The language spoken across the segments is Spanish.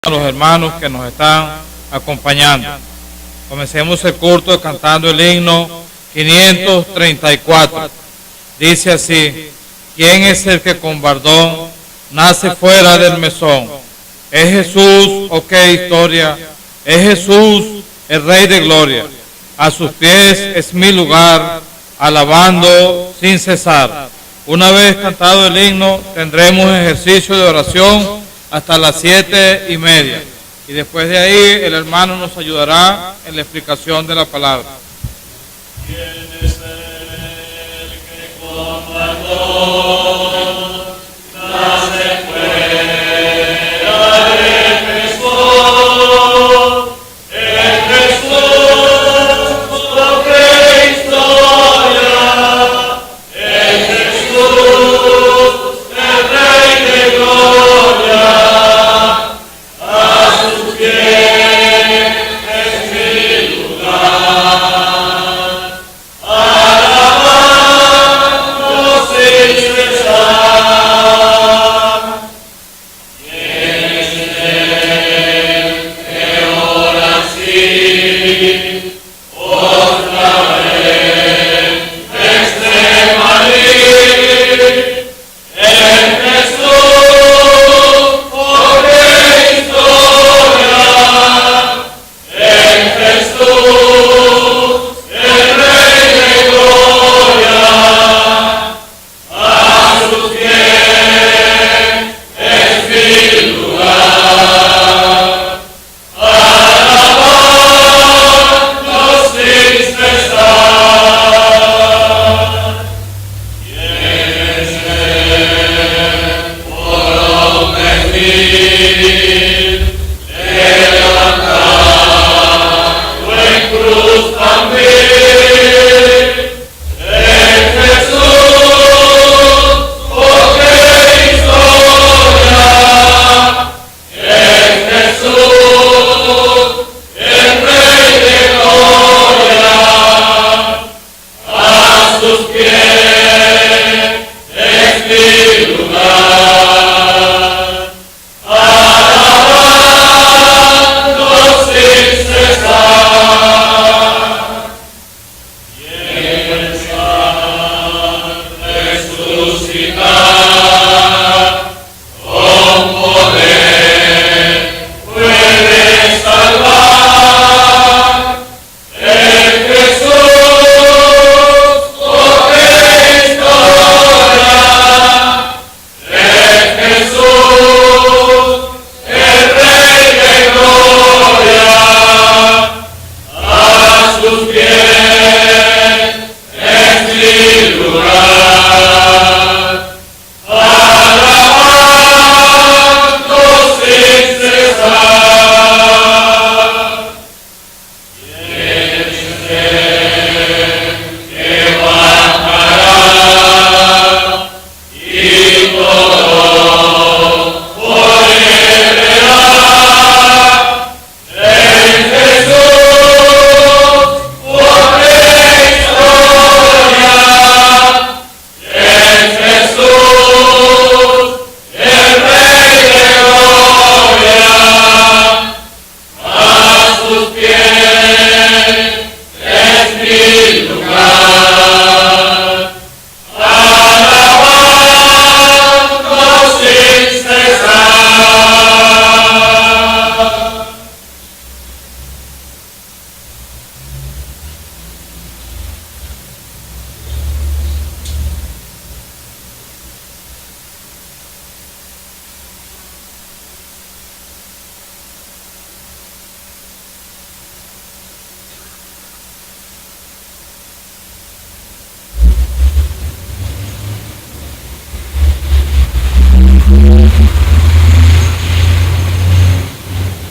a los hermanos que nos están acompañando. Comencemos el culto cantando el himno 534. Dice así: ¿Quién es el que con bardón nace fuera del mesón? Es Jesús, oh qué historia, es Jesús, el Rey de gloria. A sus pies es mi lugar, alabando sin cesar. Una vez cantado el himno, tendremos ejercicio de oración hasta las 7:30. Y después de ahí, el hermano nos ayudará en la explicación de la palabra. ¿Quién es el que con bardón nace fuera del mesón? Es Jesús, oh qué historia, es Jesús, el Rey de gloria. A sus pies es mi lugar, alabando sin cesar. ¿Quién es el que ora así, otra vez, extremamente? En Jesús, oh qué historia, en Jesús, el Rey de gloria. A sus pies es mi lugar, alabando sin cesar. ¿Quién es el por venir, levantado en cruz también? En Jesús, oh qué historia, en Jesús, el Rey de gloria. A sus pies es mi lugar, alabando sin cesar. ¿Quién sabe resucitar con poder, puede salvar? En Jesús, oh qué historia, en Jesús, el Rey de gloria. A sus pies es mi lugar, alabando sin cesar. ¿Quién es el que bajará y todo volverá? En Jesús, oh qué historia, en Jesús, el Rey de gloria. A sus pies es mi lugar, alabando sin cesar.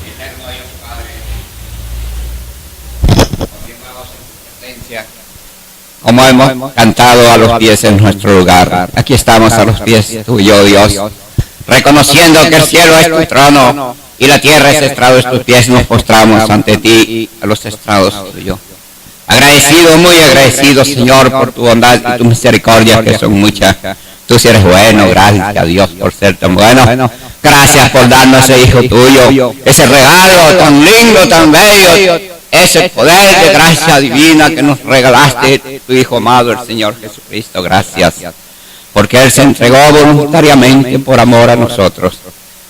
Eterno Dios Padre, confirmados en tu presencia, como hemos cantado a los pies en nuestro lugar, aquí estamos a los pies tuyo, Dios, reconociendo que el cielo es tu trono y la tierra es estrado de tus pies, nos postramos ante ti a los estrados tuyos. Agradecido, muy agradecido, Señor, por tu bondad y tu misericordia, que son muchas. Tú sí eres bueno, gracias a Dios por ser tan bueno. Gracias por darnos ese hijo tuyo, ese regalo tan lindo, tan bello, ese poder de gracia divina que nos regalaste, tu Hijo amado, el Señor Jesucristo. Gracias, porque Él se entregó voluntariamente por amor a nosotros.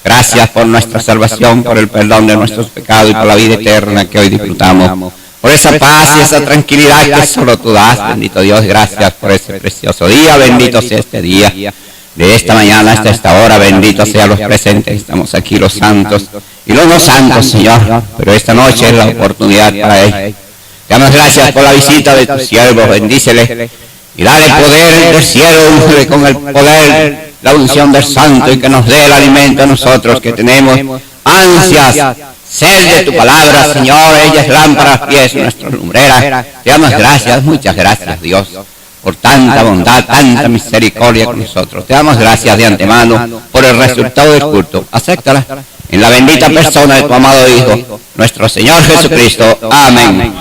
Gracias por nuestra salvación, por el perdón de nuestros pecados y por la vida eterna que hoy disfrutamos. Por esa paz y esa tranquilidad que solo tú das, bendito Dios. Gracias por ese precioso día, bendito sea este día. De esta mañana hasta esta hora, bendito sea los presentes. Estamos aquí los santos y los no santos, Señor. Pero esta noche es la oportunidad para Él. Te damos gracias por la visita de tus siervos, bendícele y dale poder del cielo, úngele con el poder, la unción del santo, y que nos dé el alimento a nosotros que tenemos ansias, sed de tu palabra, Señor. Ella es lámpara a los pies, nuestra lumbrera. Te damos gracias, muchas gracias, Dios, por tanta bondad, tanta misericordia con nosotros. Te damos gracias de antemano por el resultado del culto. Acéptala en la bendita persona de tu amado Hijo, nuestro Señor Jesucristo. Amén.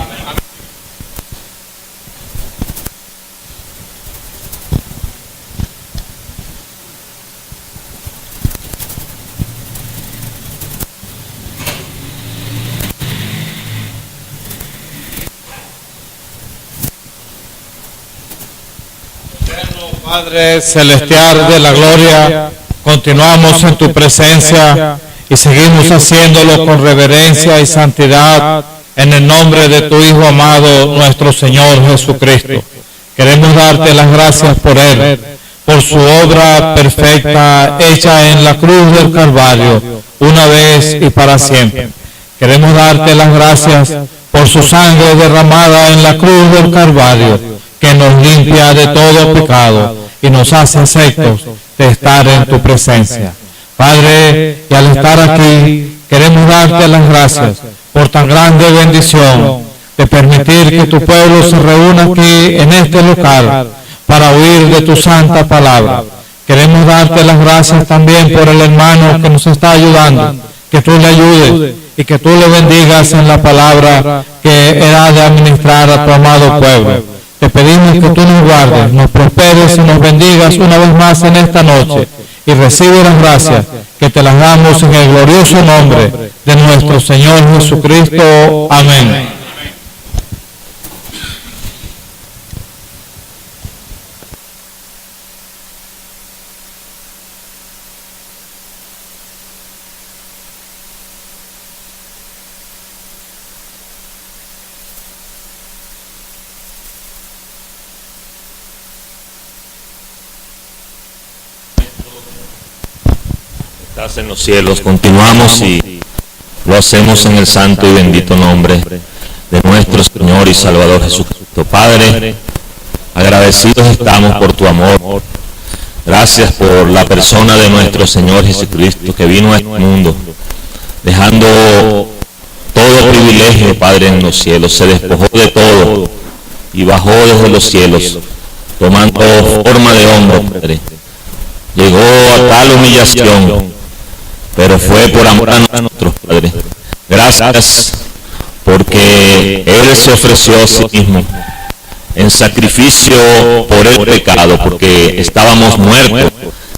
Padre celestial de la gloria, continuamos en tu presencia y seguimos haciéndolo con reverencia y santidad en el nombre de tu Hijo amado, nuestro Señor Jesucristo. Queremos darte las gracias por Él, por su obra perfecta hecha en la cruz del Calvario, una vez y para siempre. Queremos darte las gracias por su sangre derramada en la cruz del Calvario, que nos limpia de todo pecado y nos hace aceptos de estar en tu presencia. Padre, y al estar aquí, queremos darte las gracias por tan grande bendición de permitir que tu pueblo se reúna aquí en este local para oír de tu santa palabra. Queremos darte las gracias también por el hermano que nos está ayudando, que tú le ayudes y que tú le bendigas en la palabra que ha de administrar a tu amado pueblo. Te pedimos que tú nos guardes, nos prosperes y nos bendigas una vez más en esta noche, y recibe las gracias que te las damos en el glorioso nombre de nuestro Señor Jesucristo. Amén. Estás en los cielos, continuamos y lo hacemos en el santo y bendito nombre de nuestro Señor y Salvador Jesucristo. Padre, agradecidos estamos por tu amor. Gracias por la persona de nuestro Señor Jesucristo, que vino a este mundo dejando todo privilegio, Padre, en los cielos. Se despojó de todo y bajó desde los cielos, tomando forma de hombre, Padre. Llegó a tal humillación, pero fue por amor a nosotros, Padre. Gracias porque Él se ofreció a sí mismo en sacrificio por el pecado, porque estábamos muertos,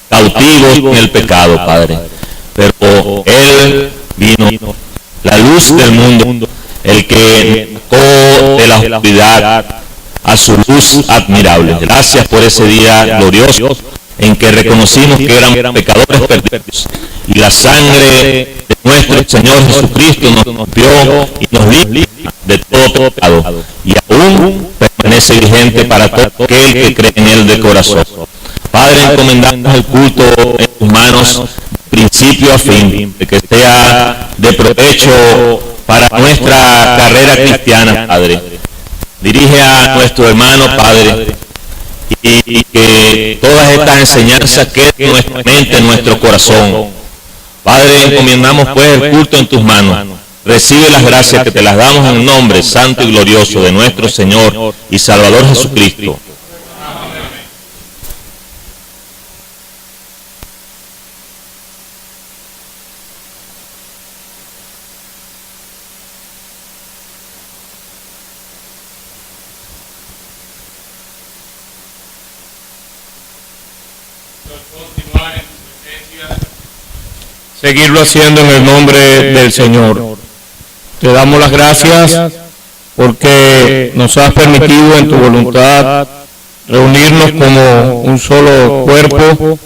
cautivos en el pecado, Padre. Pero Él vino, la luz del mundo, el que sacó de la oscuridad a su luz admirable. Gracias por ese día glorioso en que reconocimos que eran pecadores perdidos, y la sangre de nuestro Señor Jesucristo nos limpió y nos limpia de todo pecado, y aún permanece vigente para todo aquel que cree en Él de corazón. Padre, encomendamos el culto en tus manos, principio a fin, de que sea de provecho para nuestra carrera cristiana, Padre. Dirige a nuestro hermano, Padre, y que todas estas enseñanzas queden en nuestra mente, en nuestro corazón. Padre, encomendamos pues el culto en tus manos. Recibe las gracias que te las damos en el nombre santo y glorioso de nuestro Señor y Salvador Jesucristo. continuar en tu presencia. Seguirlo haciendo en el nombre del Señor. Te damos las gracias porque nos has permitido en tu voluntad reunirnos como un solo cuerpo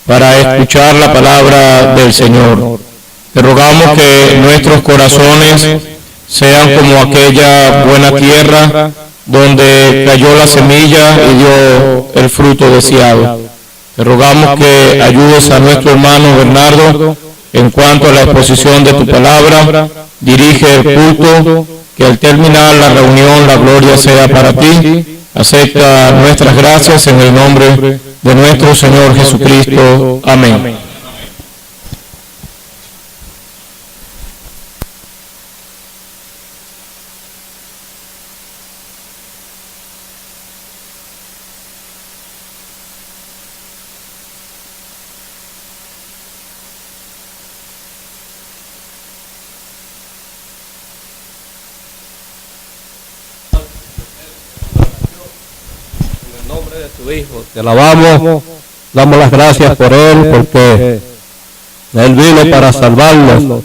para escuchar la palabra del Señor. Te rogamos que nuestros corazones sean como aquella buena tierra donde cayó la semilla y dio el fruto deseado. Te rogamos que ayudes a nuestro hermano Bernardo en cuanto a la exposición de tu palabra. Dirige el culto, que al terminar la reunión la gloria sea para ti. Acepta nuestras gracias en el nombre de nuestro Señor Jesucristo. Amén. Hijo, te alabamos, damos las gracias por Él, porque Él vino para salvarnos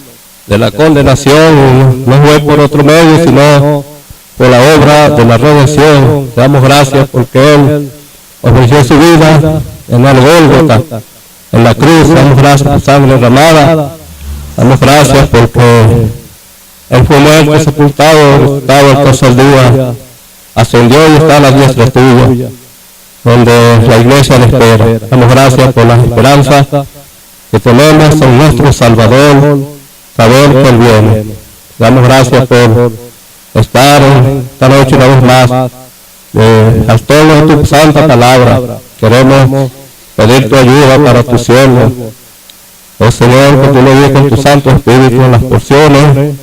de la condenación, no fue por otro medio, sino por la obra de la redención. Te damos gracias porque Él ofreció su vida en el Gólgota, en la cruz. Damos gracias por sangre derramada, damos gracias porque Él fue muerto, sepultado, estaba el tercer día, ascendió y está a la diestra tuya, donde la iglesia le espera. Damos gracias por la esperanza que tenemos en nuestro Salvador, saber que Él viene. Damos gracias por estar esta noche una vez más al tono de tu santa palabra. Queremos pedir tu ayuda para tu siervo. Oh Señor, que tú le des con tu Santo Espíritu en las porciones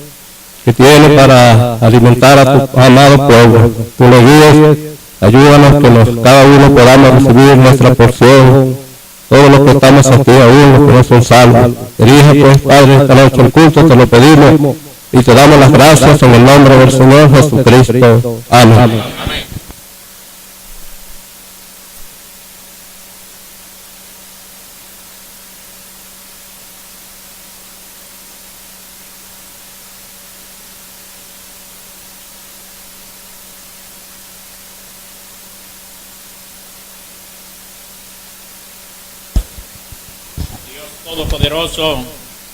que tiene para alimentar a tu amado pueblo. Tú le guíes. Ayúdanos que cada uno podamos recibir nuestra porción, todos los que estamos aquí aún, los que no son salvos. Dirige pues, Padre, esta noche el culto, te lo pedimos y te damos las gracias en el nombre del Señor Jesucristo. Amén. Todopoderoso,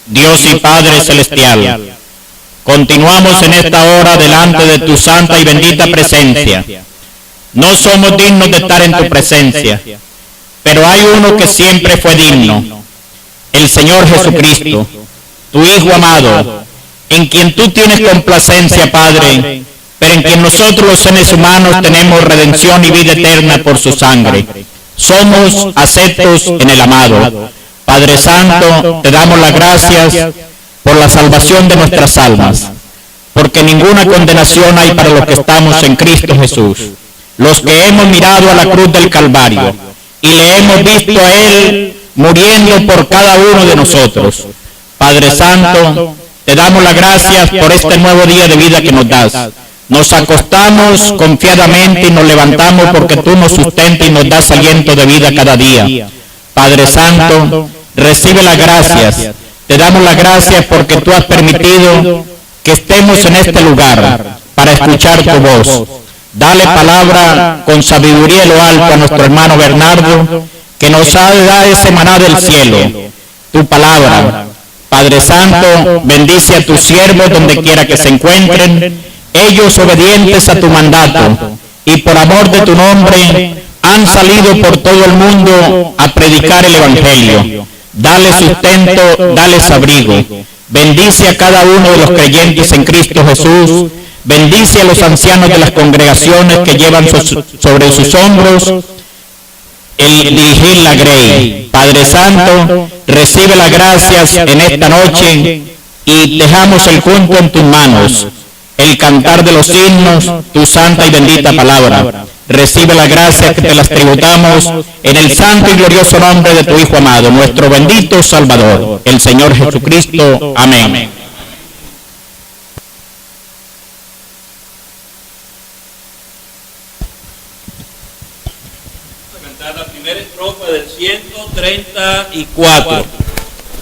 Dios y Padre Celestial, continuamos en esta hora delante de tu santa y bendita presencia. No somos dignos de estar en tu presencia, pero hay uno que siempre fue digno, el Señor Jesucristo, tu Hijo amado, en quien tú tienes complacencia, Padre, pero en quien nosotros los seres humanos tenemos redención y vida eterna por su sangre. Somos aceptos en el amado. Padre Santo, te damos las gracias por la salvación de nuestras almas, porque ninguna condenación hay para los que estamos en Cristo Jesús, los que hemos mirado a la cruz del Calvario y le hemos visto a Él muriendo por cada uno de nosotros. Padre Santo, te damos las gracias por este nuevo día de vida que nos das. Nos acostamos confiadamente y nos levantamos porque tú nos sustentas y nos das aliento de vida cada día. Padre Santo, recibe las gracias. Te damos las gracias porque tú has permitido que estemos en este lugar para escuchar tu voz. Dale palabra con sabiduría en lo alto a nuestro hermano Bernardo, que nos ha de dar ese maná del cielo, tu palabra. Padre Santo, bendice a tus siervos donde quiera que se encuentren, ellos obedientes a tu mandato, y por amor de tu nombre, han salido por todo el mundo a predicar el Evangelio. Dale sustento, dales abrigo. Bendice a cada uno de los creyentes en Cristo Jesús. Bendice a los ancianos de las congregaciones que llevan sobre sus hombros el dirigir la grey. Padre Santo, recibe las gracias en esta noche y dejamos el culto en tus manos. El cantar de los himnos, tu santa y bendita palabra. Recibe las gracias que te las tributamos en el santo y glorioso nombre de tu Hijo amado, nuestro bendito Salvador, el Señor Jesucristo. Amén. Cantar la primera estrofa del 134.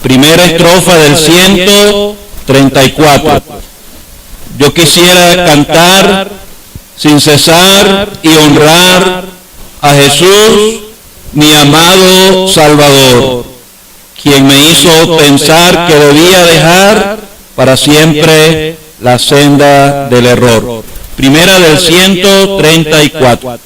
Primera estrofa del 134. Yo quisiera cantar sin cesar y honrar a Jesús, mi amado Salvador, quien me hizo pensar que debía dejar para siempre la senda del error. Primera del 134.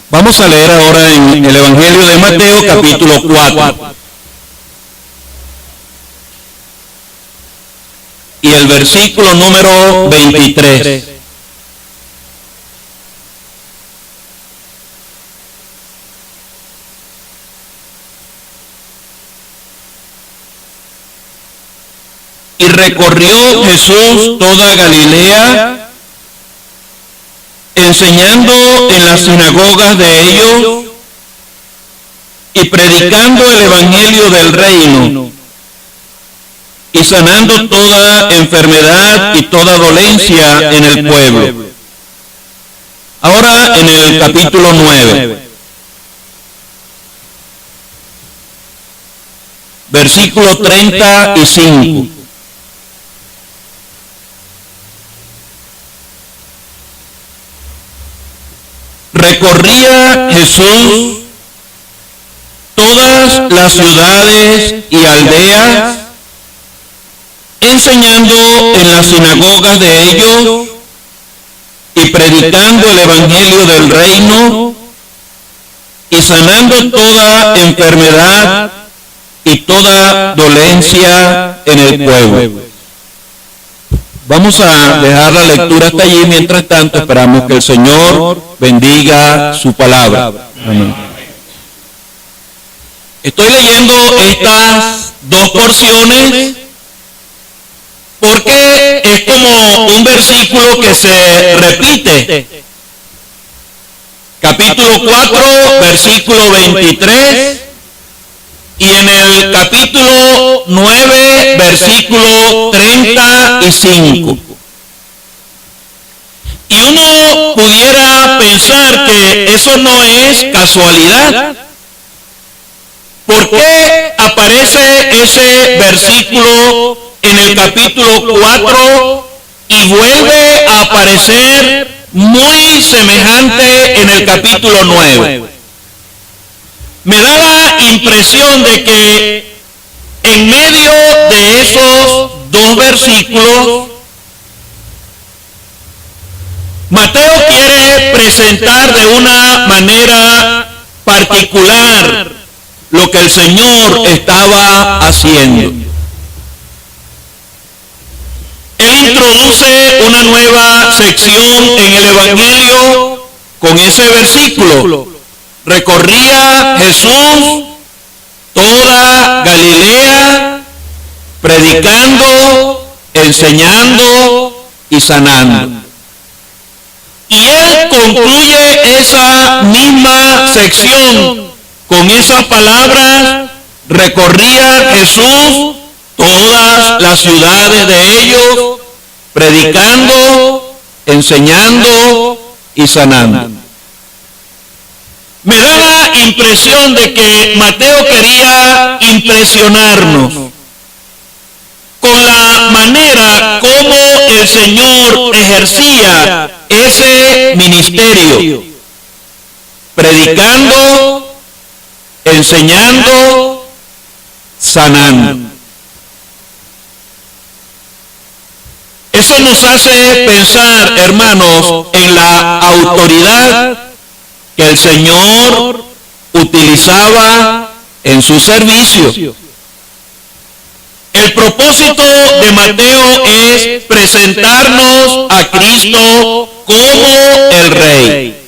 Vamos a leer ahora en el Evangelio de Mateo, capítulo 4. Y el versículo número 23. Y recorrió Jesús toda Galilea, enseñando en las sinagogas de ellos y predicando el evangelio del reino y sanando toda enfermedad y toda dolencia en el pueblo. Ahora en el capítulo 9, versículo 35. Recorría Jesús todas las ciudades y aldeas, enseñando en las sinagogas de ellos y predicando el evangelio del reino y sanando toda enfermedad y toda dolencia en el pueblo. Vamos a dejar la lectura hasta allí. Mientras tanto, esperamos que el Señor bendiga su palabra. Amén. Estoy leyendo estas dos porciones porque es como un versículo que se repite. Capítulo 4, versículo 23. Y en el capítulo 9, versículo 35. Y uno pudiera pensar que eso no es casualidad. ¿Por qué aparece ese versículo en el capítulo 4 y vuelve a aparecer muy semejante en el capítulo 9? Me da la impresión de que en medio de esos dos versículos, Mateo quiere presentar de una manera particular lo que el Señor estaba haciendo. Él introduce una nueva sección en el Evangelio con ese versículo. Recorría Jesús toda Galilea, predicando, enseñando y sanando. Y él concluye esa misma sección con esas palabras: recorría Jesús todas las ciudades de ellos, predicando, enseñando y sanando. Me da la impresión de que Mateo quería impresionarnos con la manera como el Señor ejercía ese ministerio, predicando, enseñando, sanando. Eso nos hace pensar, hermanos, en la autoridad que el Señor utilizaba en su servicio. El propósito de Mateo es presentarnos a Cristo como el Rey.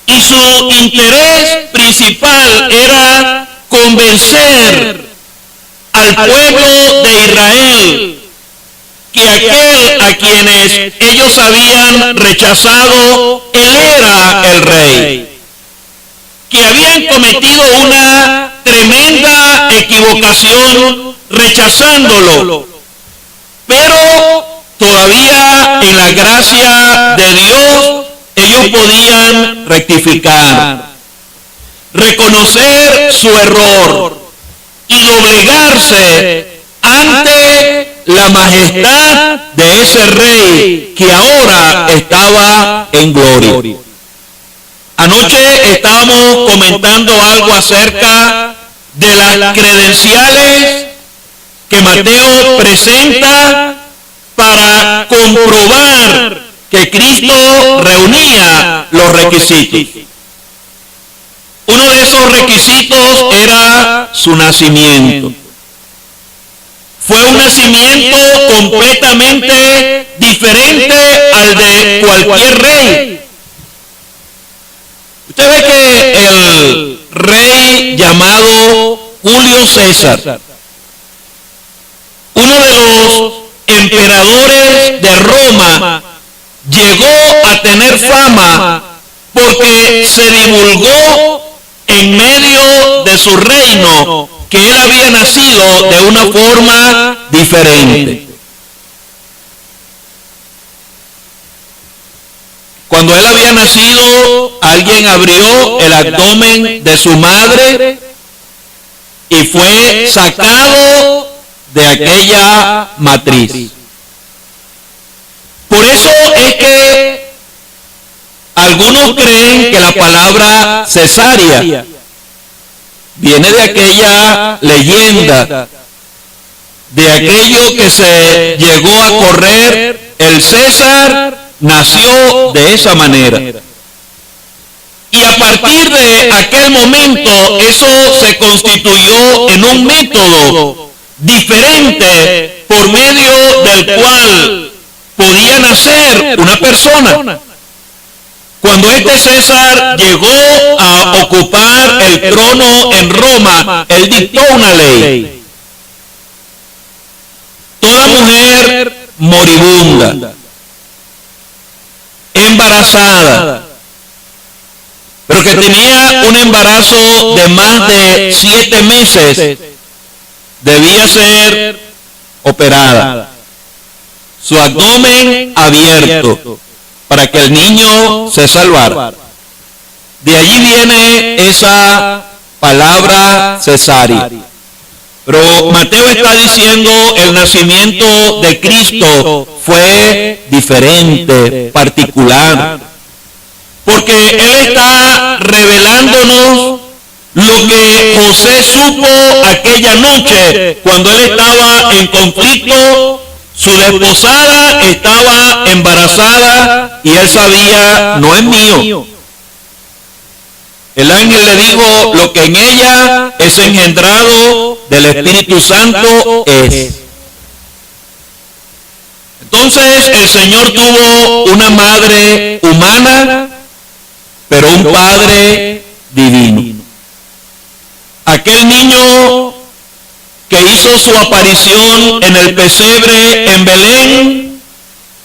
Y su interés principal era convencer al pueblo de Israel que aquel a quienes ellos habían rechazado, él era el Rey, que habían cometido una tremenda equivocación rechazándolo, pero todavía en la gracia de Dios ellos podían rectificar, reconocer su error y doblegarse ante la majestad de ese Rey que ahora estaba en gloria. Anoche estábamos comentando algo acerca de las credenciales que Mateo presenta para comprobar que Cristo reunía los requisitos. Uno de esos requisitos era su nacimiento. Fue un nacimiento completamente diferente al de cualquier rey. Usted ve que el rey llamado Julio César, uno de los emperadores de Roma, llegó a tener fama porque se divulgó en medio de su reino que él había nacido de una forma diferente. Cuando él había nacido, alguien abrió el abdomen de su madre y fue sacado de aquella matriz. Por eso es que algunos creen que la palabra cesárea viene de aquella leyenda, de aquello que se llegó a correr. El César nació de esa manera. Y a partir de aquel momento, eso se constituyó en un método diferente por medio del cual podía nacer una persona. Cuando este César llegó a ocupar el trono en Roma, él dictó una ley. Toda mujer moribunda, embarazada, pero que tenía un embarazo de más de 7 meses, debía ser operada. Su abdomen abierto, para que el niño se salvara. De allí viene esa palabra cesárea. Pero Mateo está diciendo el nacimiento de Cristo fue diferente, particular, porque Él está revelándonos lo que José supo aquella noche cuando él estaba en conflicto. Su desposada estaba embarazada y él sabía, no es mío. El ángel le dijo, lo que en ella es engendrado del Espíritu Santo es. Entonces el Señor tuvo una madre humana, pero un padre divino. Aquel niño que hizo su aparición en el pesebre en Belén,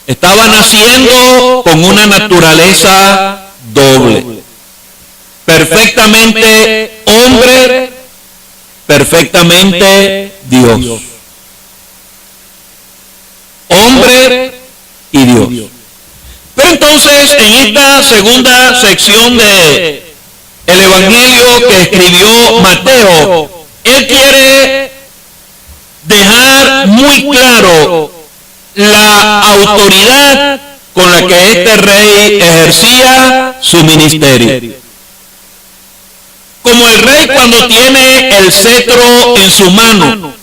estaba naciendo con una naturaleza doble. Perfectamente hombre, perfectamente Dios. Hombre y Dios. Pero entonces, en esta segunda sección de el Evangelio que escribió Mateo, él quiere dejar muy claro la autoridad con la que este rey ejercía su ministerio. Como el rey cuando tiene el cetro en su mano,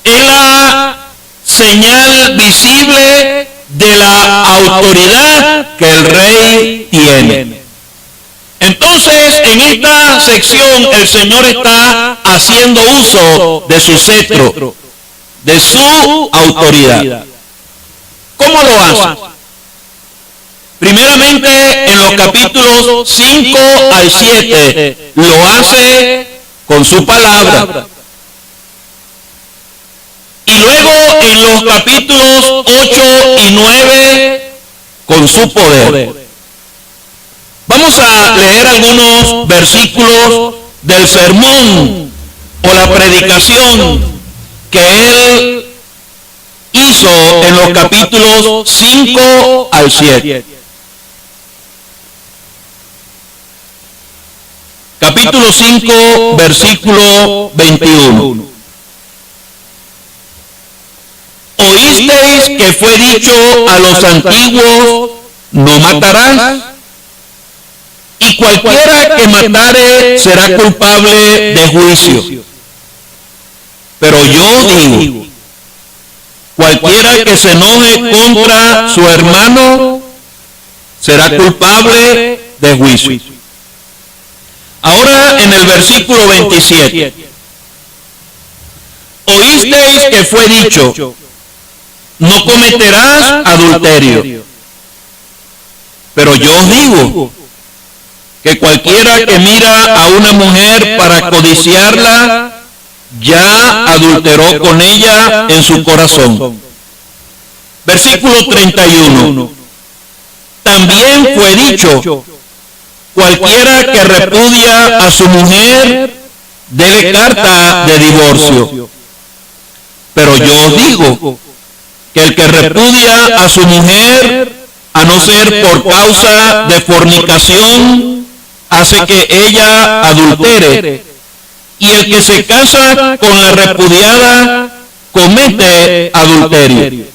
él ha señal visible de la autoridad que el rey tiene. Entonces, en esta sección el Señor está haciendo uso de su cetro, de su autoridad. ¿Cómo lo hace? Primeramente, en los capítulos 5 al 7, lo hace con su palabra. Y luego en los capítulos 8 y 9, con su poder. Vamos a leer algunos versículos del sermón o la predicación que él hizo en los capítulos 5 al 7. Capítulo 5, versículo 21. Oísteis que fue dicho a los antiguos, no matarás, y cualquiera que matare será culpable de juicio. Pero yo digo, cualquiera que se enoje contra su hermano será culpable de juicio. Ahora en el versículo 27. Oísteis que fue dicho, no cometerás adulterio. Pero yo os digo que cualquiera que mira a una mujer para codiciarla, ya adulteró con ella en su corazón. Versículo 31. También fue dicho, cualquiera que repudia a su mujer, dele carta de divorcio. Pero yo os digo que el que repudia a su mujer, a no ser por causa de fornicación, hace que ella adultere. Y el que se casa con la repudiada, comete adulterio.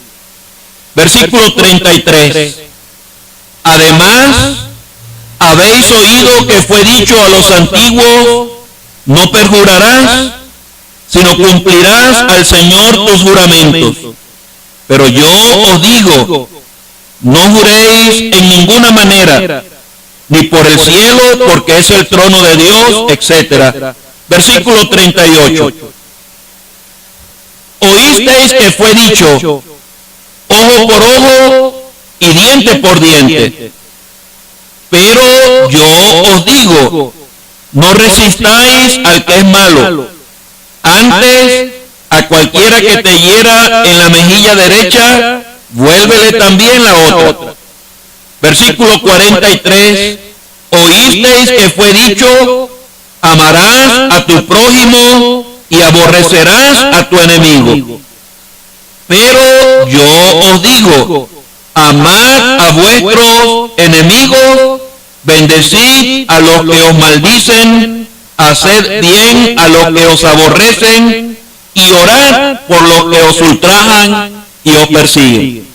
Versículo 33. Además, habéis oído que fue dicho a los antiguos, no perjurarás, sino cumplirás al Señor tus juramentos. Pero yo os digo, no juréis en ninguna manera, ni por el cielo, porque es el trono de Dios, etc. Versículo 38. Oísteis que fue dicho, ojo por ojo y diente por diente. Pero yo os digo, no resistáis al que es malo. Antes, a cualquiera que te hiera en la mejilla derecha, vuélvele también la otra. Versículo 43. Oísteis que fue dicho, amarás a tu prójimo y aborrecerás a tu enemigo. Pero yo os digo, amad a vuestros enemigos, bendecid a los que os maldicen, haced bien a los que os aborrecen, y orad por los que os ultrajan y os persiguen.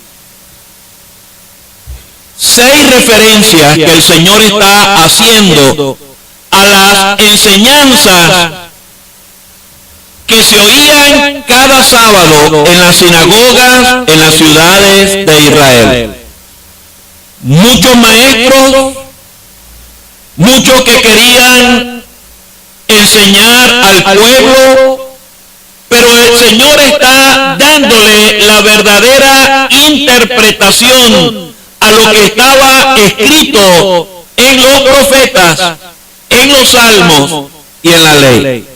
6 referencias que el Señor está haciendo a las enseñanzas que se oían cada sábado en las sinagogas en las ciudades de Israel. Muchos maestros, muchos que querían enseñar al pueblo, pero el Señor está dándole la verdadera interpretación a lo que estaba escrito en los profetas, en los salmos y en la ley.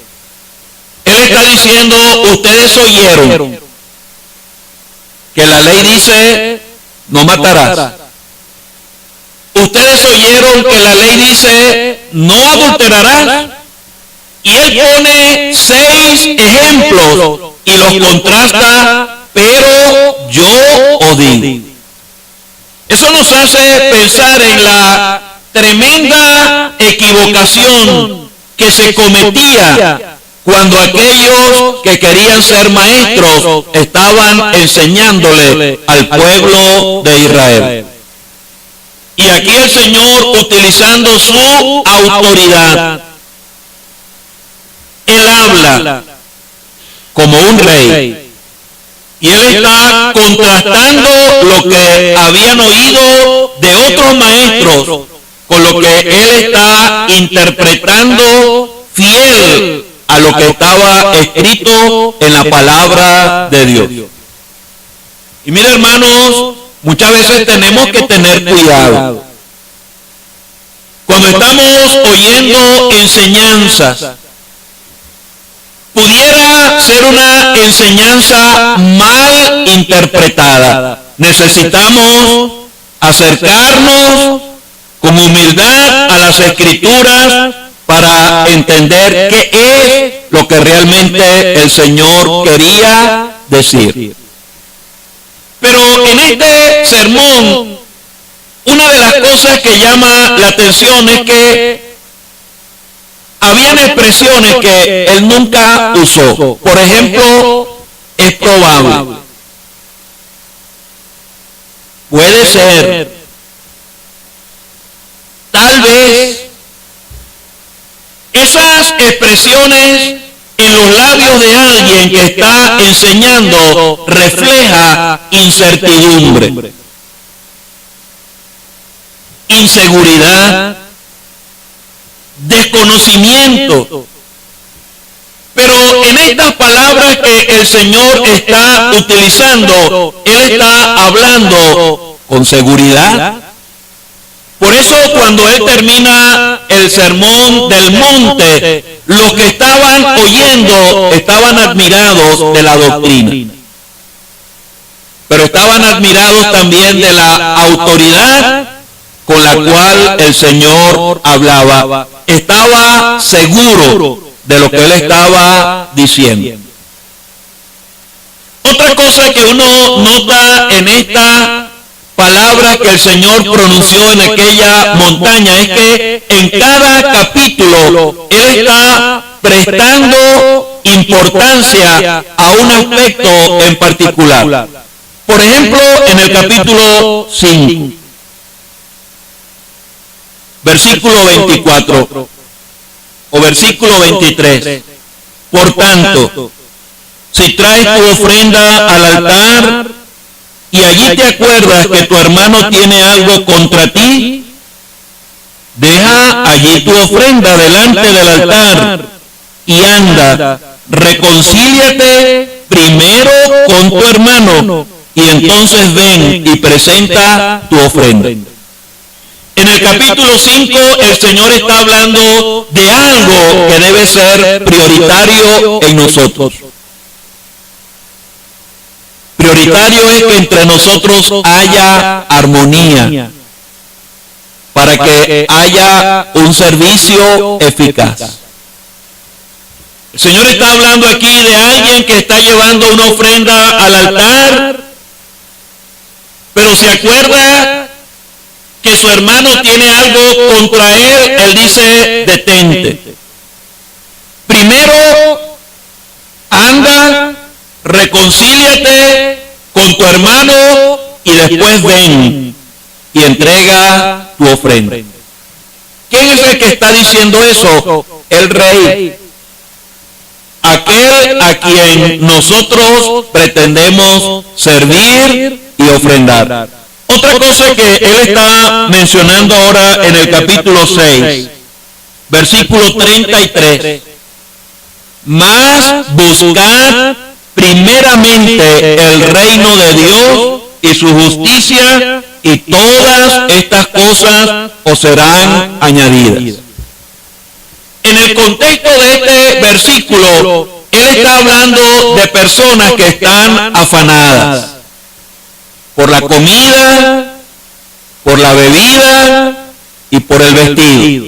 Él está diciendo, ustedes oyeron que la ley dice, no matarás. Ustedes oyeron que la ley dice, no adulterarás. Y él pone 6 ejemplos y los contrasta, pero yo os digo. Eso nos hace pensar en la tremenda equivocación que se cometía cuando aquellos que querían ser maestros estaban enseñándole al pueblo de Israel. Y aquí el Señor, utilizando su autoridad, Él habla como un rey Y él está contrastando lo que habían oído de otros maestros con lo que él está interpretando fiel a lo que estaba escrito en la palabra de Dios. Y mira, hermanos, muchas veces tenemos que tener cuidado. Cuando estamos oyendo enseñanzas, pudiera ser una enseñanza mal interpretada. Necesitamos acercarnos con humildad a las Escrituras para entender qué es lo que realmente el Señor quería decir. Pero en este sermón, una de las cosas que llama la atención es que habían expresiones que él nunca usó. Por ejemplo, es probable. Puede ser. Tal vez. Esas expresiones en los labios de alguien que está enseñando refleja incertidumbre, inseguridad, desconocimiento. Pero en estas palabras que el Señor está utilizando, Él está hablando con seguridad. Por eso cuando Él termina el sermón del monte, los que estaban oyendo estaban admirados de la doctrina, pero estaban admirados también de la autoridad con la cual el Señor hablaba. Estaba seguro de lo que Él estaba diciendo. Otra cosa que uno nota en esta palabra que el Señor pronunció en aquella montaña es que en cada capítulo Él está prestando importancia a un aspecto en particular. Por ejemplo, en el capítulo 5, versículo 24 o versículo 23. Por tanto, si traes tu ofrenda al altar y allí te acuerdas que tu hermano tiene algo contra ti, deja allí tu ofrenda delante del altar y anda, reconcíliate primero con tu hermano y entonces ven y presenta tu ofrenda. En el capítulo 5 el Señor está hablando de algo que debe ser prioritario en nosotros. Prioritario es que entre nosotros haya armonía, para que haya un servicio eficaz. El Señor está hablando aquí de alguien que está llevando una ofrenda al altar, pero se acuerda que su hermano tiene algo contra él. Él dice, detente. Primero, anda, reconcíliate con tu hermano y después ven y entrega tu ofrenda. ¿Quién es el que está diciendo eso? El Rey. Aquel a quien nosotros pretendemos servir y ofrendar. Otra cosa que él está mencionando ahora en el capítulo 6, versículo 33. Mas buscad primeramente el reino de Dios y su justicia, y todas estas cosas os serán añadidas. En el contexto de este versículo, él está hablando de personas que están afanadas por la comida, por la bebida y por el vestido.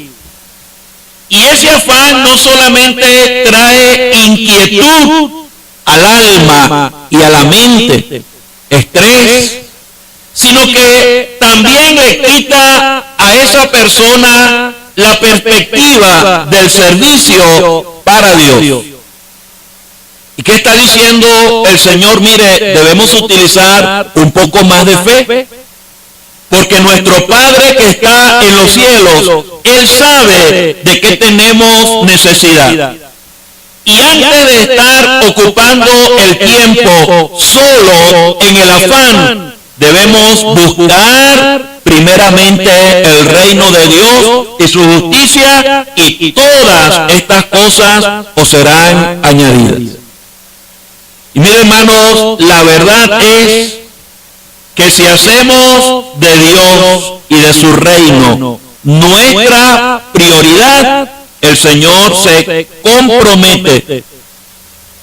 Y ese afán no solamente trae inquietud al alma y a la mente, estrés, sino que también le quita a esa persona la perspectiva del servicio para Dios. ¿Y qué está diciendo el Señor? Mire, debemos utilizar un poco más de fe, porque nuestro Padre que está en los cielos, Él sabe de qué tenemos necesidad. Y antes de estar ocupando el tiempo solo en el afán, debemos buscar primeramente el reino de Dios y su justicia, y todas estas cosas os serán añadidas. Y miren, hermanos, la verdad es que si hacemos de Dios y de su reino nuestra prioridad, el Señor se compromete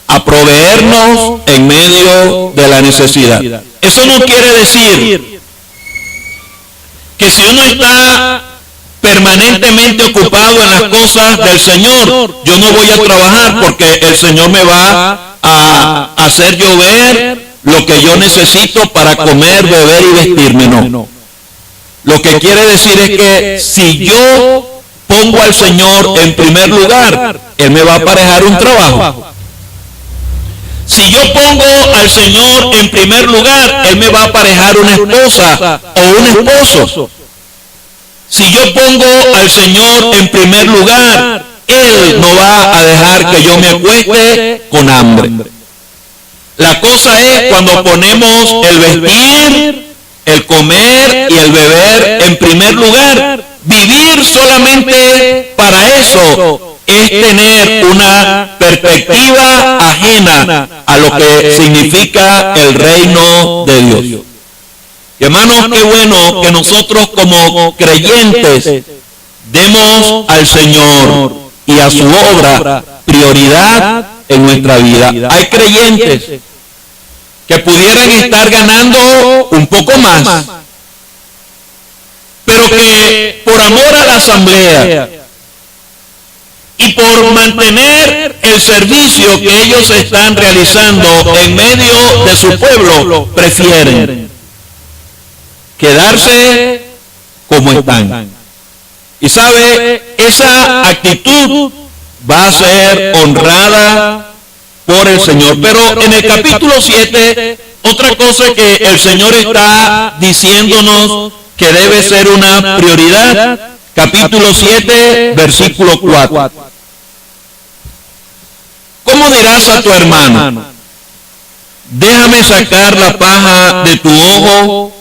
a proveernos en medio de la necesidad. Eso no quiere decir que si uno está permanentemente ocupado en las cosas del Señor, yo no voy a trabajar porque el Señor me va a hacer llover lo que yo necesito para comer, beber y vestirme. No. Lo que quiere decir es que si yo pongo al Señor en primer lugar, Él me va a aparejar un trabajo. Si yo pongo al Señor en primer lugar, Él me va a aparejar una esposa o un esposo. Si yo pongo al Señor en primer lugar, Él no va a dejar que yo me acueste con hambre. La cosa es cuando ponemos el vestir, el comer y el beber en primer lugar. Vivir solamente para eso es tener una perspectiva ajena a lo que significa el reino de Dios. Y hermanos, qué bueno que nosotros como creyentes demos al Señor y a su obra prioridad en nuestra vida. Hay creyentes que pudieran estar ganando un poco más, pero que por amor a la asamblea y por mantener el servicio que ellos están realizando en medio de su pueblo, prefieren quedarse como están. Y sabe, esa actitud va a ser honrada por el Señor. Pero en el capítulo 7, otra cosa que el Señor está diciéndonos que debe ser una prioridad, capítulo 7, versículo 4. ¿Cómo dirás a tu hermano? Déjame sacar la paja de tu ojo,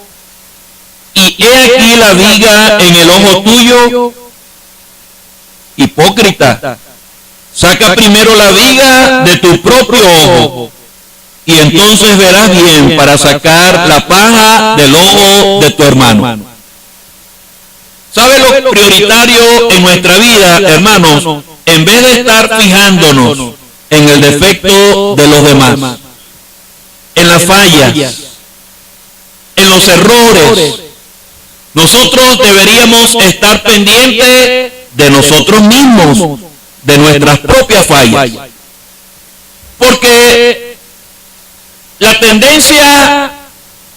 y he aquí la viga en el ojo tuyo. Hipócrita, saca primero la viga de tu propio ojo, y entonces verás bien para sacar la paja del ojo de tu hermano. ¿Sabe lo prioritario en nuestra vida, hermanos? En vez de estar fijándonos en el defecto de los demás, en las fallas, en los errores, nosotros deberíamos estar pendientes de nosotros mismos, de nuestras propias fallas. Porque la tendencia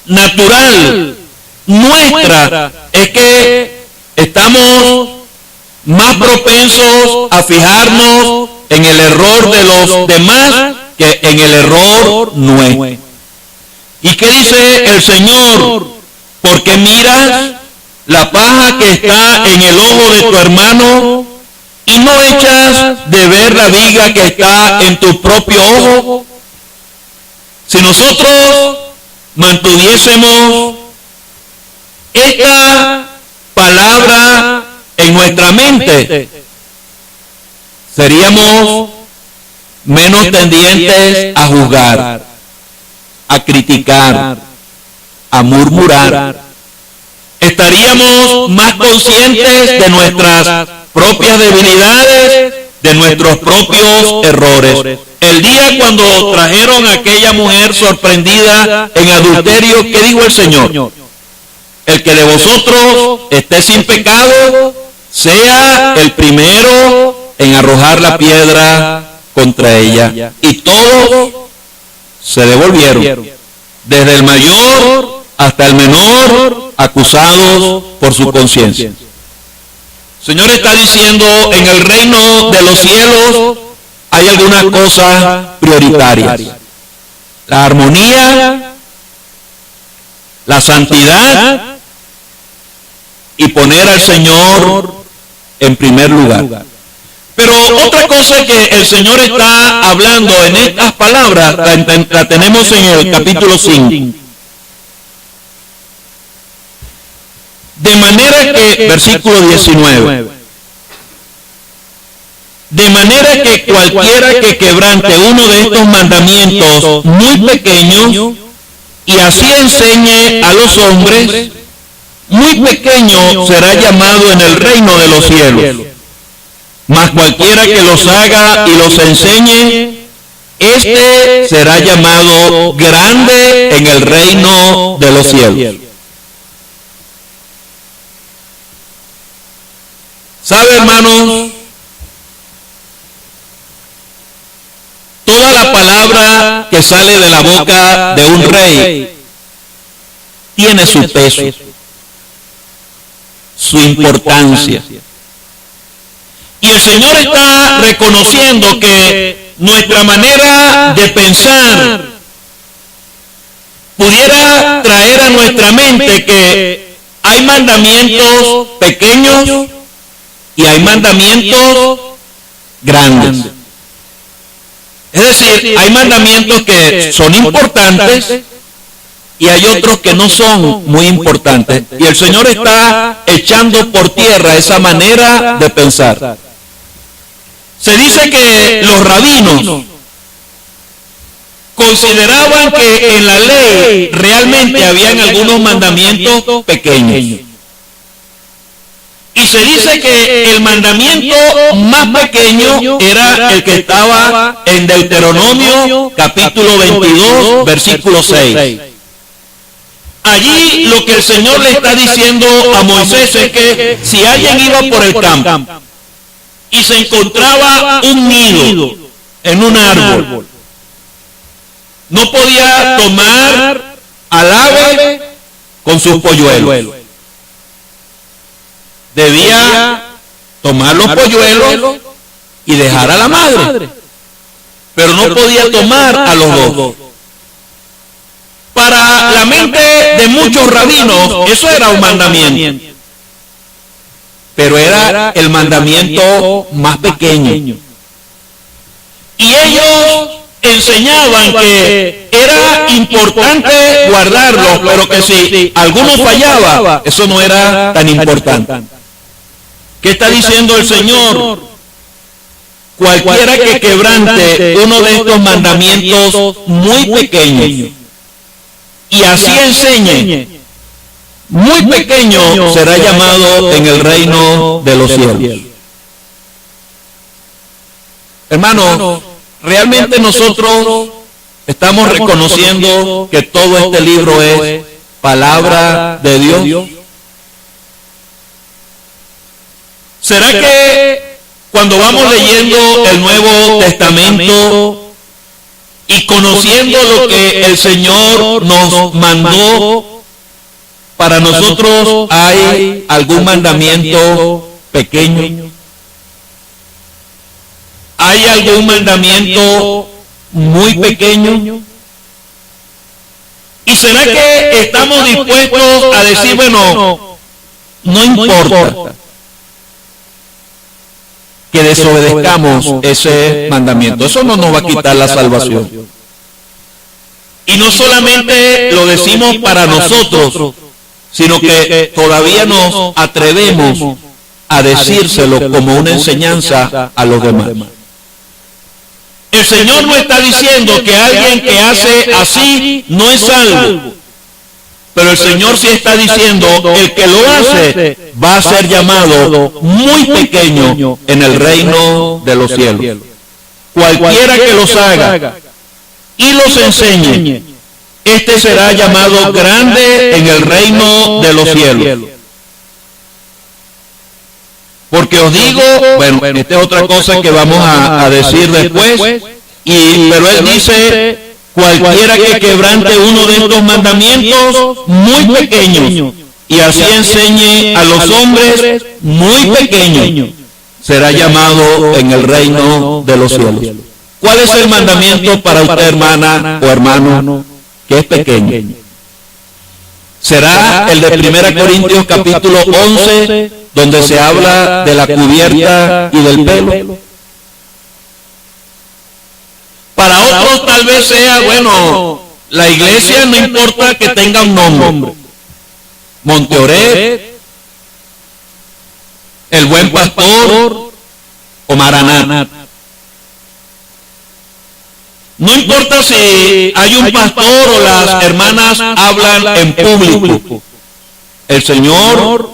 natural nuestra es que estamos más propensos a fijarnos en el error de los demás que en el error nuestro. ¿Y qué dice el Señor? Porque miras la paja que está en el ojo de tu hermano y no echas de ver la viga que está en tu propio ojo. Si nosotros mantuviésemos esta palabra en nuestra mente, seríamos menos tendientes a juzgar, a criticar, a murmurar. Estaríamos más conscientes de nuestras propias debilidades, de nuestros propios errores. El día cuando trajeron a aquella mujer sorprendida en adulterio, ¿qué dijo el Señor? El que de vosotros esté sin pecado, sea el primero en arrojar la piedra contra ella. Y todos se devolvieron, desde el mayor hasta el menor, acusados por su conciencia. El Señor está diciendo, en el reino de los cielos hay algunas cosas prioritarias: la armonía, la santidad y poner al Señor en primer lugar. Pero otra cosa que el Señor está hablando en estas palabras, la tenemos en el capítulo 5. De manera que, versículo 19, de manera que cualquiera que quebrante uno de estos mandamientos muy pequeños y así enseñe a los hombres, muy pequeño será llamado en el reino de los cielos. Mas cualquiera que los haga y los enseñe, este será llamado grande en el reino de los cielos. ¿Sabe, hermanos? Toda la palabra que sale de la boca de un rey tiene su peso, su importancia. Y el Señor está reconociendo que nuestra manera de pensar pudiera traer a nuestra mente que hay mandamientos pequeños y hay mandamientos grandes. Es decir, hay mandamientos que son importantes y hay otros que no son muy importantes. Y el Señor está echando por tierra esa manera de pensar. Se dice que los rabinos consideraban que en la ley realmente habían algunos mandamientos pequeños. Y se dice que el mandamiento más pequeño era el que estaba en Deuteronomio capítulo 22, versículo 6. Allí lo que el Señor le está diciendo a Moisés es que si alguien iba por el campo y se encontraba un nido en un árbol, no podía tomar al ave con sus polluelos. Debía tomar los polluelos y dejar a la madre, pero no podía tomar a los dos. Para la mente de muchos rabinos eso era un mandamiento, pero era el mandamiento más pequeño. Y ellos enseñaban que era importante guardarlos, pero que si alguno fallaba, eso no era tan importante. ¿Qué está diciendo el Señor? Cualquiera que quebrante uno de estos mandamientos muy pequeños y así enseñe, muy pequeño será llamado en el reino de los cielos. Hermanos, realmente nosotros estamos reconociendo que todo este libro es palabra de Dios. ¿Será que cuando vamos leyendo el Nuevo Testamento y conociendo lo que el Señor nos mandó, para nosotros hay algún mandamiento pequeño? ¿Hay algún mandamiento muy pequeño? ¿Y será que estamos dispuestos a decir, bueno, no importa que desobedezcamos ese mandamiento, eso no nos va a quitar la salvación? Y no solamente lo decimos para nosotros, sino que todavía nos atrevemos a decírselo como una enseñanza a los demás. El Señor no está diciendo que alguien que hace así no es salvo, pero el Señor sí está diciendo, el que lo hace va a ser llamado muy pequeño en el reino de los cielos. Cualquiera que los haga y los enseñe, este será llamado grande en el reino de los cielos. Porque os digo, bueno, esta es otra cosa que vamos a decir después, pero él dice, cualquiera que quebrante uno de estos mandamientos muy pequeños y así enseñe a los hombres muy pequeños, será llamado en el reino de los cielos. ¿Cuál es el mandamiento para usted, hermana o hermano, que es pequeño? ¿Será el de 1 Corintios capítulo 11, donde se habla de la cubierta y del pelo? Para otros tal vez sea, bueno, la iglesia no importa que tenga un nombre. Monteoret, el Buen Pastor o Maranat. No importa si hay un pastor o las hermanas hablan en público. El Señor,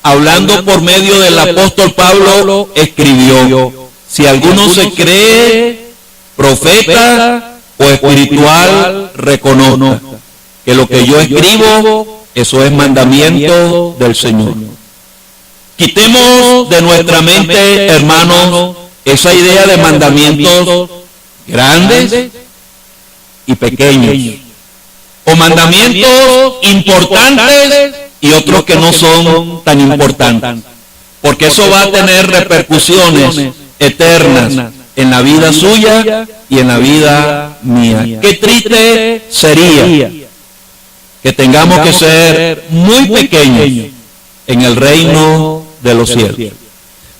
hablando por medio del apóstol Pablo, escribió: si alguno se cree profeta o espiritual, reconozca que lo que yo escribo, eso es mandamiento del Señor. Quitemos de nuestra mente, hermanos, esa idea de mandamientos grandes y pequeños, o mandamientos importantes y otros que no son tan importantes, porque eso va a tener repercusiones eternas en la vida suya y en la vida mía. Qué triste sería que tengamos que ser muy pequeños en el reino de los cielos.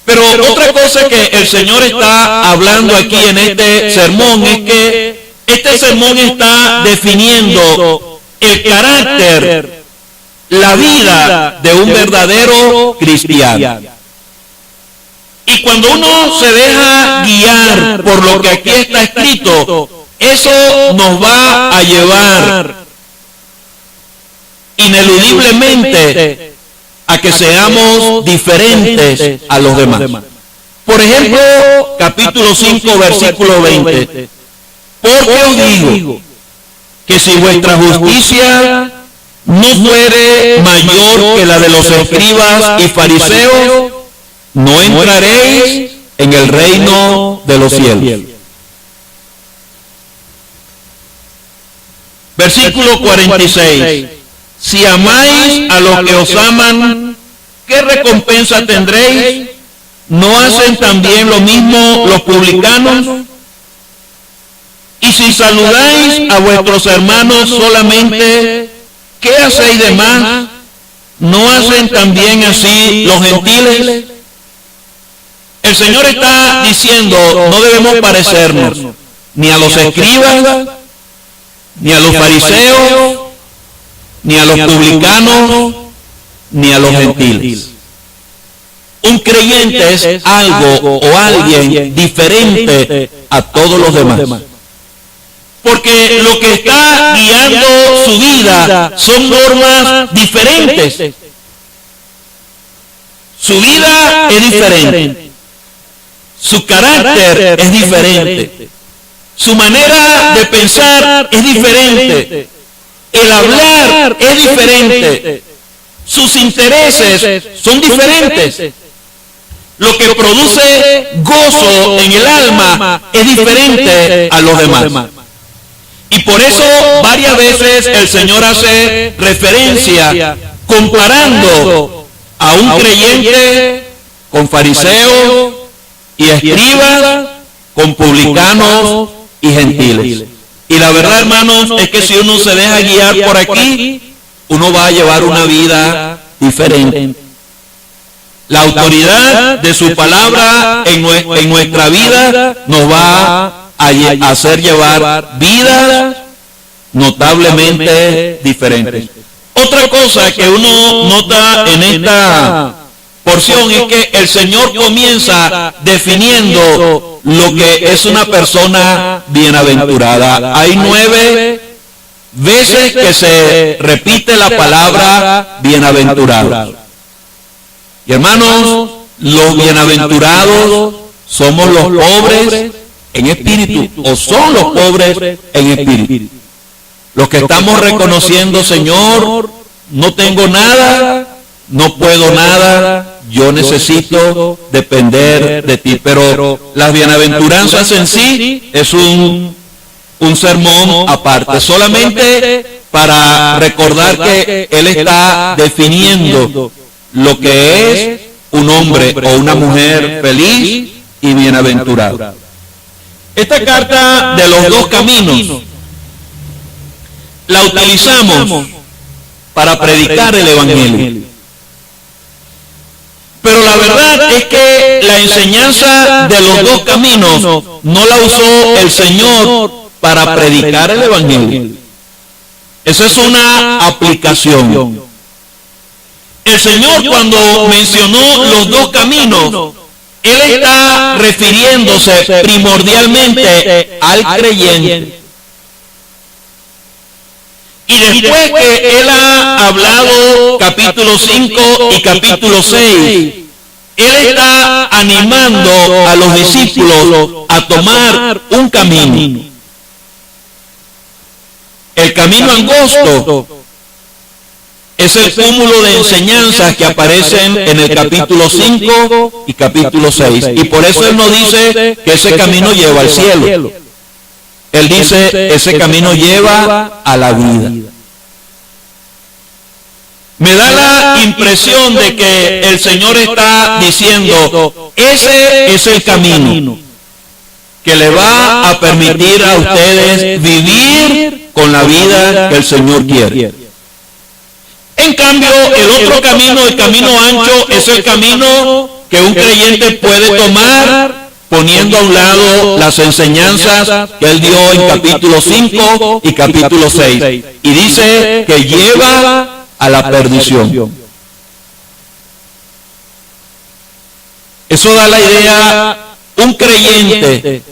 Pero otra cosa que el Señor está hablando aquí en este sermón es que este sermón está definiendo el carácter, la vida de un verdadero cristiano. Y cuando uno se deja guiar por lo que aquí está escrito, eso nos va a llevar ineludiblemente a que seamos diferentes a los demás. Por ejemplo, capítulo 5, versículo 20. Porque os digo que si vuestra justicia no fuere mayor que la de los escribas y fariseos, no entraréis en el reino de los cielos. Versículo 46. Si amáis a los que os aman, ¿qué recompensa tendréis? ¿No hacen también lo mismo los publicanos? Y si saludáis a vuestros hermanos solamente, ¿qué hacéis de más? ¿No hacen también así los gentiles? El Señor está diciendo, no debemos parecernos ni a los escribas, ni a los fariseos, ni a los publicanos, ni a los gentiles. Un creyente es algo o alguien diferente a todos los demás. Porque lo que está guiando su vida son normas diferentes. Su vida es diferente. Su carácter es diferente. Su manera de pensar es diferente. El hablar es diferente. Sus intereses son diferentes. Lo que produce gozo en el alma es diferente a los demás. Y por eso varias veces el Señor hace referencia comparando a un creyente con fariseos y escribas, con publicanos y gentiles. Y la verdad, hermanos, es que si uno se deja guiar por aquí, uno va a llevar una vida diferente. La autoridad de su palabra en nuestra vida nos va a hacer llevar vidas notablemente diferentes. Otra cosa que uno nota en esta porción es que el Señor comienza definiendo lo que es una persona bienaventurada. Hay 9 veces que se repite la palabra bienaventurado. Y hermanos, los bienaventurados somos los pobres en espíritu, o son los pobres en espíritu. Los que estamos reconociendo, Señor, no tengo nada, no puedo nada, yo necesito depender de ti. Pero las bienaventuranzas en sí es un sermón aparte, solamente para recordar que Él está definiendo lo que es un hombre o una mujer feliz y bienaventurado. Esta carta de los 2 caminos la utilizamos para predicar el Evangelio. Pero la verdad es que la enseñanza de los dos caminos no la usó el Señor para predicar el Evangelio. Esa es una aplicación. El Señor, cuando mencionó los dos caminos, Él está refiriéndose primordialmente al creyente. Y después que Él ha hablado capítulo 5 y capítulo 6, Él está animando a los discípulos a tomar un camino. El camino angosto es el cúmulo de enseñanzas que aparecen en el capítulo 5 y capítulo 6. Y por eso Él no dice que ese camino lleva al cielo. Él dice, ese camino lleva a la vida. Me da la impresión de que el Señor está diciendo, ese es el camino que le va a permitir a ustedes vivir con la vida que el Señor quiere. En cambio, el otro camino, el camino ancho, es el camino que un creyente puede tomar poniendo a un lado las enseñanzas que Él dio en capítulo 5 y capítulo 6. Y dice que lleva a la perdición. Eso da la idea, un creyente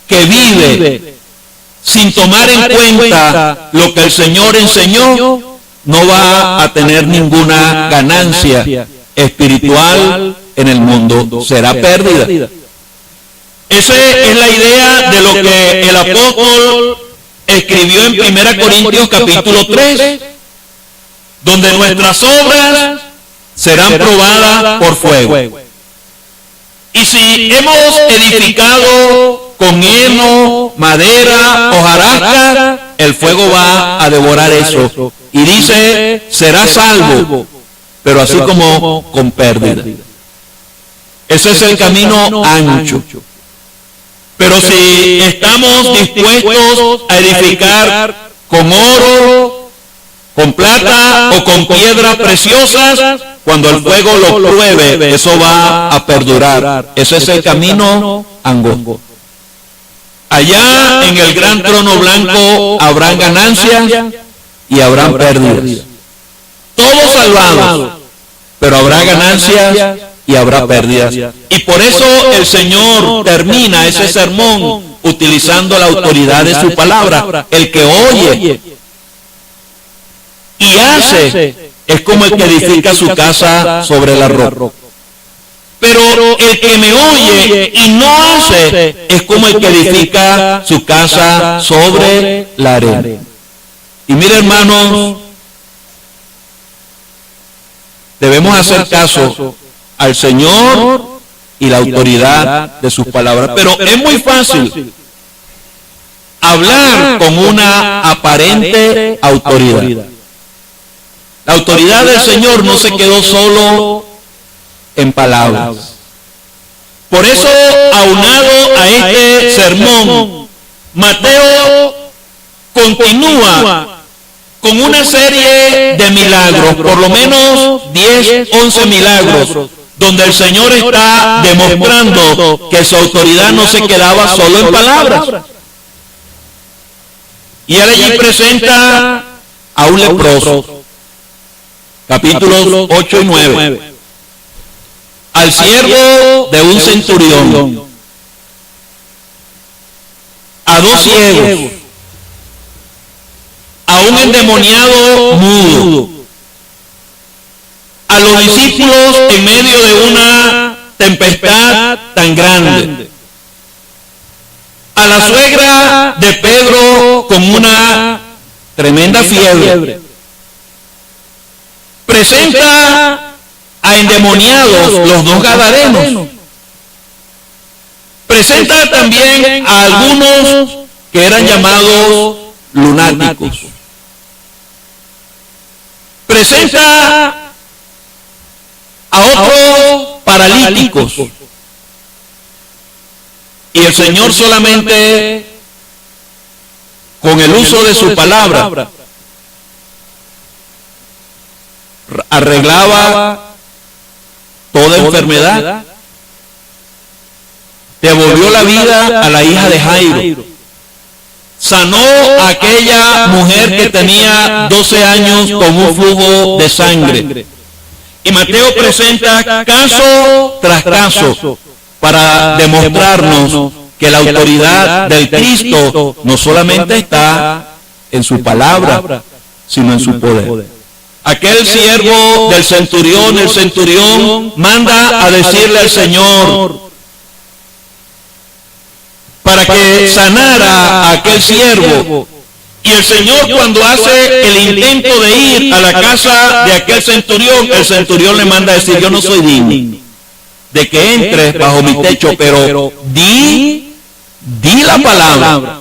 que vive sin tomar en cuenta lo que el Señor enseñó, no va a tener ninguna ganancia espiritual en el mundo, será pérdida. Esa es la idea de lo que el apóstol escribió en 1 Corintios capítulo 3, donde nuestras obras serán probadas por fuego. Y si hemos edificado con heno, madera, hojarasca, el fuego va a devorar eso. Y dice, será salvo, pero así como con pérdida. Ese es el camino ancho. Pero si estamos dispuestos a edificar con oro, con plata o con piedras preciosas, cuando el fuego lo pruebe, eso va a perdurar. Ese es el camino angosto. Allá en el gran trono blanco habrán ganancias y habrán pérdidas. Todos salvados, pero habrá ganancias y habrá pérdidas. Y por eso el Señor termina ese sermón utilizando la autoridad de su palabra. El que oye y hace es como el que edifica su casa sobre la roca. Pero el que me oye y no hace es como el que edifica su casa sobre la arena. Y mire, hermanos, debemos hacer caso al Señor y la autoridad de sus palabras. Pero es muy fácil hablar con una aparente autoridad. La autoridad del Señor no se quedó solo en palabras. Por eso, aunado a este sermón, Mateo continúa con una serie de milagros, por lo menos 10, 11 milagros, donde el Señor está demostrando que su autoridad no se quedaba solo en palabras. Y Él allí presenta a un leproso, capítulos 8 y 9, al siervo de un centurión, a dos ciegos, a un endemoniado mudo, a los discípulos en medio de una tempestad tan grande, a la suegra de Pedro con una tremenda fiebre. Presenta a endemoniados, los dos gadarenos. Presenta también a algunos que eran llamados lunáticos. Presenta a otros paralíticos. Y el Señor solamente con el uso de su palabra arreglaba toda enfermedad. Devolvió la vida a la hija de Jairo. Sanó a aquella mujer que tenía 12 años con un flujo de sangre. Y Mateo presenta caso tras caso para demostrarnos que la autoridad del Cristo no solamente está en su palabra, sino en su poder. Aquel siervo del centurión, el centurión manda a decirle al Señor para que sanara a aquel siervo. Y el Señor, cuando hace el intento de ir a la casa de aquel centurión, el centurión le manda a decir: yo no soy digno de que entres bajo mi techo, pero di la palabra,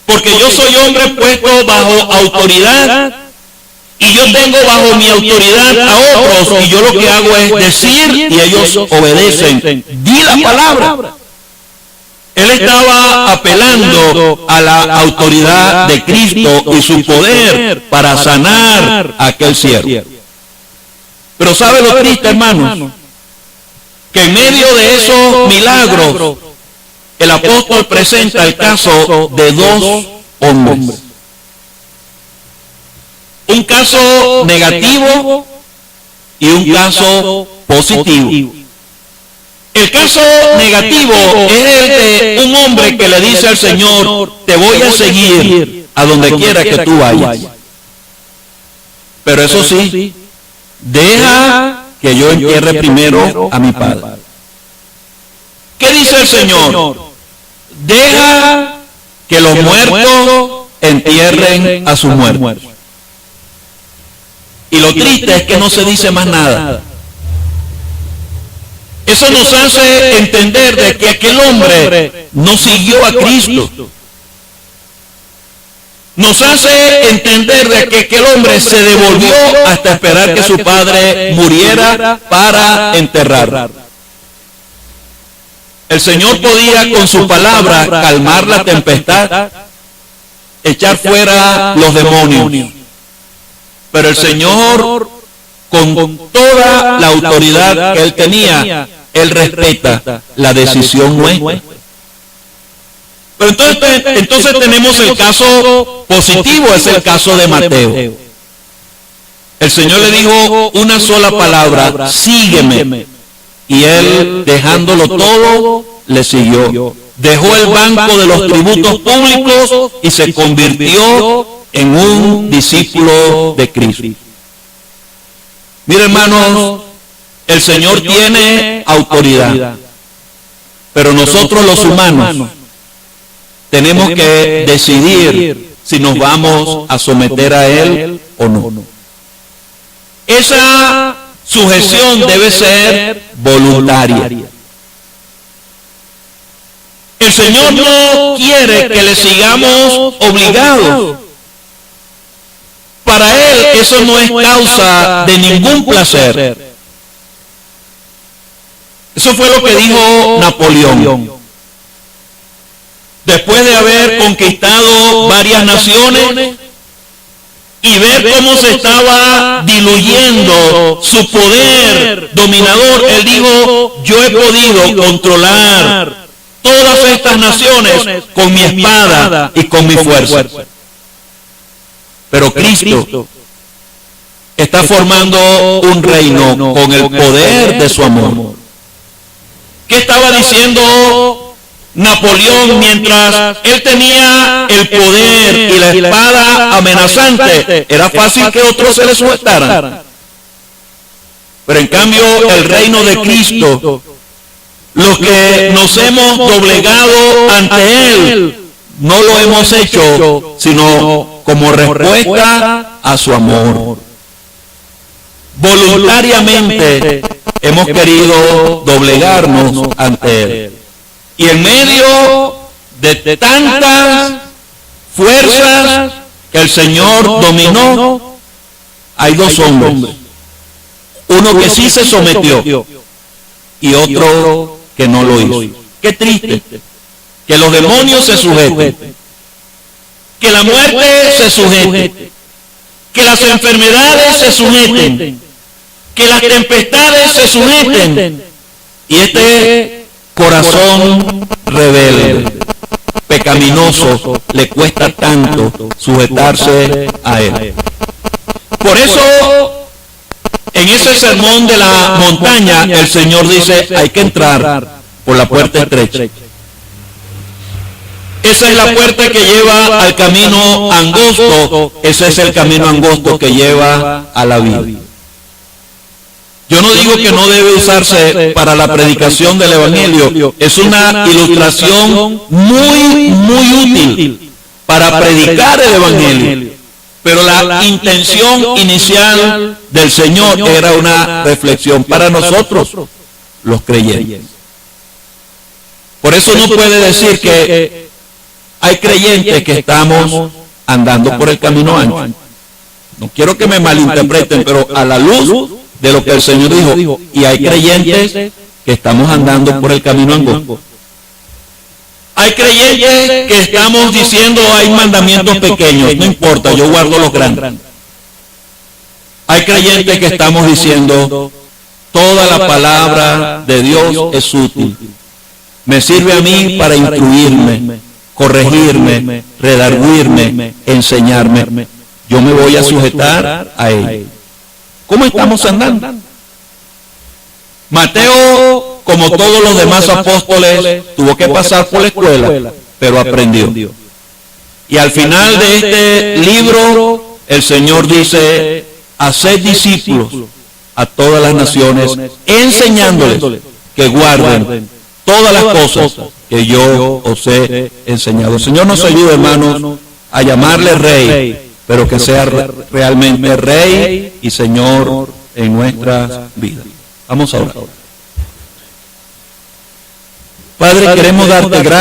porque yo soy hombre puesto bajo autoridad, y yo tengo bajo mi autoridad a otros, y yo lo que hago es decir y ellos obedecen. Di la palabra. Él estaba apelando a la autoridad de Cristo y su poder para sanar a aquel siervo. Pero ¿sabe lo triste, hermanos? Que en medio de esos milagros, el apóstol presenta el caso de dos hombres. Un caso negativo y un caso positivo. El caso negativo es el de un hombre que le dice al Señor: te voy a seguir a donde quiera que tú vayas. Pero eso sí, deja que yo entierre primero a mi padre. ¿Qué dice el Señor? Deja que los muertos entierren a sus muertos. Y lo triste es que no se dice más nada. Eso nos hace entender de que aquel hombre no siguió a Cristo. Nos hace entender de que aquel hombre se devolvió hasta esperar que su padre muriera para enterrar. El Señor podía con su palabra calmar la tempestad, echar fuera los demonios. Pero el Señor, con toda la autoridad que Él tenía, Él respeta la decisión nuestra. Pero entonces tenemos el caso positivo, es el caso de Mateo. El Señor le dijo una sola palabra: sígueme. Y él, dejándolo todo, le siguió. Dejó el banco de los tributos públicos y se convirtió en un discípulo de Cristo. Mira, hermanos, el Señor tiene autoridad, pero nosotros los humanos tenemos que decidir si nos vamos a someter a Él o no. Esa sujeción debe ser voluntaria. El Señor no quiere que le sigamos obligados. Para Él eso no es causa de ningún placer. Eso fue lo que dijo Napoleón. Después de haber conquistado varias naciones y ver cómo se estaba diluyendo su poder dominador, él dijo: yo he podido controlar todas estas naciones con mi espada y con mi fuerza. Pero Cristo está formando un reino con el poder de su amor. ¿Qué estaba diciendo Napoleón mientras él tenía el poder y la espada amenazante? Era fácil que otros se le sueltaran. Pero en cambio, el reino de Cristo, los que nos hemos doblegado ante Él, no lo hemos hecho sino como respuesta a su amor. Voluntariamente hemos querido doblegarnos ante Él. Y en medio de tantas fuerzas que el Señor dominó, hay dos hombres. Uno que sí se sometió y otro que no lo hizo. Qué triste que los demonios se sujeten, que la muerte se sujete, que las enfermedades se sujeten, que las tempestades se someten. Y este corazón rebelde, pecaminoso, le cuesta tanto sujetarse a Él. Por eso, en ese sermón de la montaña, el Señor dice, hay que entrar por la puerta estrecha. Esa es la puerta que lleva al camino angosto, ese es el camino angosto que lleva a la vida. Yo no digo que no debe usarse para la predicación del Evangelio, es una ilustración muy útil para predicar el Evangelio. Pero la intención inicial del Señor era una reflexión para nosotros, los creyentes. Por eso no puede decir que hay creyentes que estamos andando por el camino ancho. No quiero que me malinterpreten, pero a la luz de lo que el Señor dijo, y hay creyentes que estamos andando por el camino angosto. Hay creyentes que estamos diciendo hay mandamientos pequeños, no importa, yo guardo los grandes. Hay creyentes que estamos diciendo toda la palabra de Dios es útil. Me sirve a mí para instruirme, corregirme, redarguirme, enseñarme. Yo me voy a sujetar a Él. ¿Cómo estamos andando? Mateo, como todos los demás apóstoles, tuvo que pasar por la escuela, pero aprendió. Y al final de este libro, el Señor dice, haced discípulos a todas las naciones, enseñándoles que guarden todas las cosas que yo os he enseñado. El Señor nos ayude, hermanos, a llamarle Rey, pero que sea realmente Rey y Señor en nuestras vidas. Vamos a orar. Padre, queremos darte gracias.